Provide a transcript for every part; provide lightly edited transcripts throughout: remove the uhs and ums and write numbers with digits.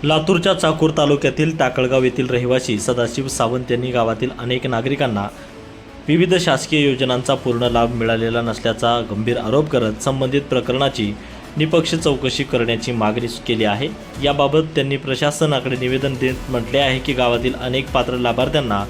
लातूरच्या चाकूर तालुक्यातील टाकळगाव येथील रहिवासी सदाशिव सावंत यांनी गावातील अनेक नागरिकांना विविध शासकीय योजनांचा पूर्ण लाभ मिळालेला नसल्याचा गंभीर आरोप करत संबंधित प्रकरणाची निपक्ष चौकशी करण्याची मागणी केली आहे। याबाबत त्यांनी प्रशासनाकडे निवेदन देत म्हटले आहे की गावातील अनेक पात्र लाभार्थ्यांना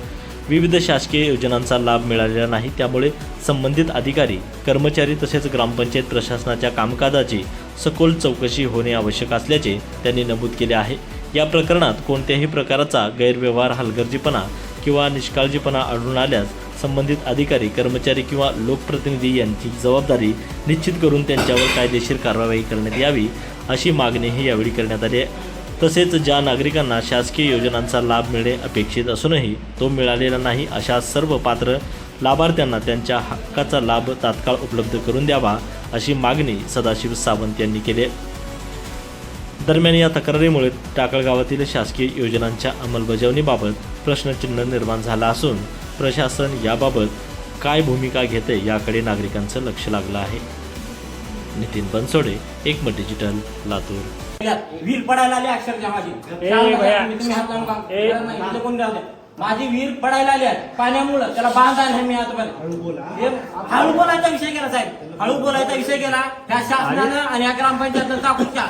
विविध शासकीय योजनांचा लाभ मिळालेला नाही, त्यामुळे संबंधित अधिकारी, कर्मचारी तसेच ग्रामपंचायत प्रशासनाच्या कामकाजाची सखोल चौकशी होणे आवश्यक असल्याचे त्यांनी नमूद केले आहे। या प्रकरणात कोणत्याही प्रकारचा गैरव्यवहार, हलगर्जीपणा किंवा निष्काळजीपणा आढळून आल्यास संबंधित अधिकारी, कर्मचारी किंवा लोकप्रतिनिधी यांची जबाबदारी निश्चित करून त्यांच्यावर कायदेशीर कारवाई करण्यात यावी, अशी मागणीही यावेळी करण्यात आली आहे। तसेच ज्या नागरिकांना शासकीय योजनांचा लाभ मिळणे अपेक्षित असूनही तो मिळालेला नाही, अशा सर्व पात्र लाभार्थ्यांना त्यांच्या हक्काचा लाभ तात्काळ उपलब्ध करून द्यावा, अशी मागणी सदाशिव सावंत यांनी केली आहे। दरम्यान या तक्रारीमुळे टाकळगावातील शासकीय योजनांच्या अंमलबजावणीबाबत प्रश्नचिन्ह निर्माण झाला असून प्रशासन याबाबत काय भूमिका घेते याकडे नागरिकांचं लक्ष लागलं आहे। नितीन बनसोडे, एकमत डिजिटल, लातूर। वीर पडायला आली अक्षरशः माझी माझी वीर पडायला आली पाण्यामुळे, त्याला बांधायला आहे मी आता हळू बोलायचा विषय केला साहेब, हळू बोलायचा विषय केला ह्या शासनानं आणि या ग्रामपंचायतनं टाकूच्या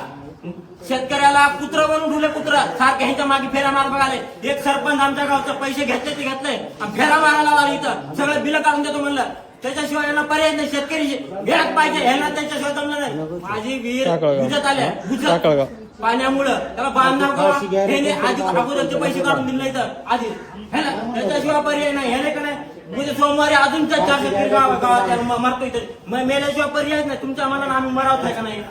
शेतकऱ्याला कुत्र बनवून ठेवले, कुत्र सारखे ह्याच्या मागे फेरा मार बघाले। एक सरपंच आमच्या गावचं पैसे घेतले ते घेतले आणि फेरा मारायला आला, इथं सगळं बिल काढून देतो म्हणलं, त्याच्याशिवाय यांना पर्याय नाही, शेतकरी घ्यायला पाहिजे, ह्यांना त्याच्याशिवाय जमलं नाही। माझी वीर गुजत आल्या, गुजत पाण्यामुळं त्याला बांधणार आधी अगोदरचे पैसे काढून दिले नाही तर आधी त्याच्याशिवाय पर्याय नाही, ह्याने का नाही म्हणजे सोमवारी अजून गावात मरतो इथं मेल्याशिवाय पर्याय नाही। तुमच्या मनानं आम्ही मरावत आहे का नाही,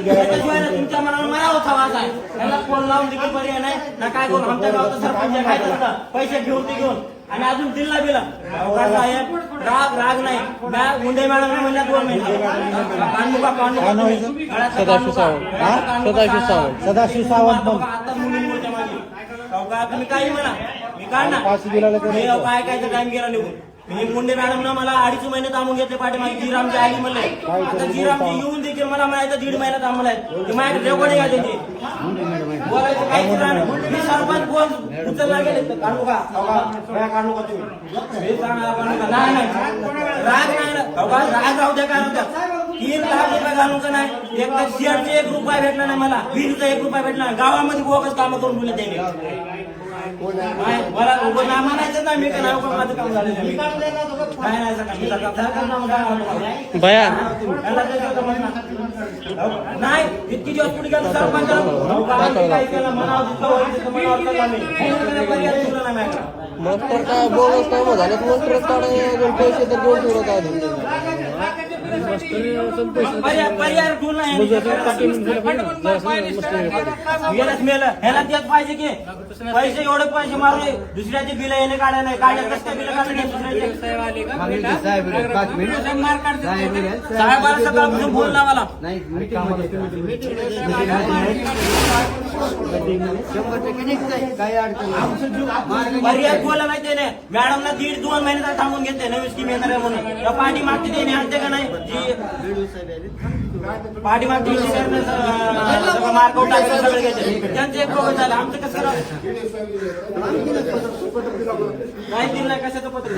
त्याच्याशिवाय तुमच्या मनानं मरावत हवा आहे, याला फोन लावून देखील पर्याय नाही ना काय करून आमच्या गावचं सरपंच काय पैसे घेऊन ते घेऊन आणि अजून दिला बिला राग राग नाही। मुंडे मॅडम म्हणल्या 2 महिने सदाशिव सावंत आता मुलींमुळे माझी तुम्ही काही म्हणा, मी काढणार काय टाइम गेला निघून। मी मुंडे मॅडम ना मला 2.5 महिने थांबून घेतले, पाठीमागे जीरामची आली म्हणले, आता जीरामची येऊन देखील मला म्हणायचं 1.5 महिना थांबलाय, माझ्याकडे रेकॉर्डिंग आहे त्याची, बोलायचं काही मी सरपंच फोन उचलला गेले काढू का काढू का तुम्ही नाही राग नाही राग राहू द्या, काय होत्या 3 लाख रुपये घालून का नाही, एक तर शेअरचे 1 रुपया भेटला नाही मला, वीरचा 1 रुपया भेटला नाही, गावामध्ये बोगस कामं करून दिले त्याने मला ना म्हणायचं ना, मी काय माझं काम झालेलं नाही, इतकी दिवस पुढे गेलो सरपंच काय केलं मग तर काय बोगस काम झालं, मग पैसे तर दोन पर्याय ठेवून नाही ह्याला त्यात पाहिजे की पैसे एवढे पैसे मारले, दुसऱ्याचे बिल येणे काढा नाही, काढ्या कसं बिल साहेबांना फोन लावाला पर्याय बोला नाही त्याने, मॅडमला 1.5-2 महिने थांबून घेते, नवीन स्कीम येणार आहे म्हणून पाठी मागते त्याने आणते का नाही, पाठी मागते मार्क आउट सगळं घ्यायचे, त्यांचं एक प्रोग्राम झालं, आमचं कसं नाही दिलं नाही, कशाचं पत्र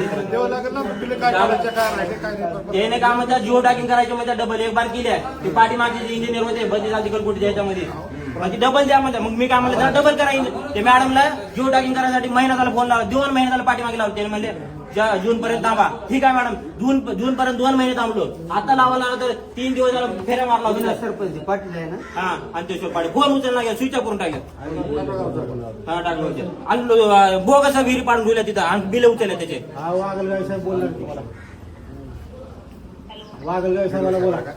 त्याने कामाच्या जिओ टाकिंग करायच्या मध्ये डबल 1 बार केली आहे, ती पाठी मागचे इंजिनियर होते बदली अधिकारी कुठे द्यायच्यामध्ये ती डबल द्या म्हणते, मग मी काय म्हणलं डबल करायचं, ते मॅडमला जिओ टाकिंग करायसाठी महिना झाला फोन लावा, 2 महिने झाला पाठीमागे लावले, त्याने म्हणले जून पर्यंत थांबा, ठीक आहे मॅडम, जून पर्यंत 2 महिने थांबलो, आता लावा लागला तर 3 दिवस झाला फेऱ्या मारला होता सरपंच पाटील आहे ना, हा अंत्येश्वर पाटील फोन उचलला गेला, स्विच ऑफ करून टाकलं, हा टाकलं होते आणि बोगसा विहिरी पाडून ठेवल्या तिथं आणि बिल उचलले त्याचे। वागलगाव साहेब बोलला तुम्हाला, वागलगाव साहेबाला बोला का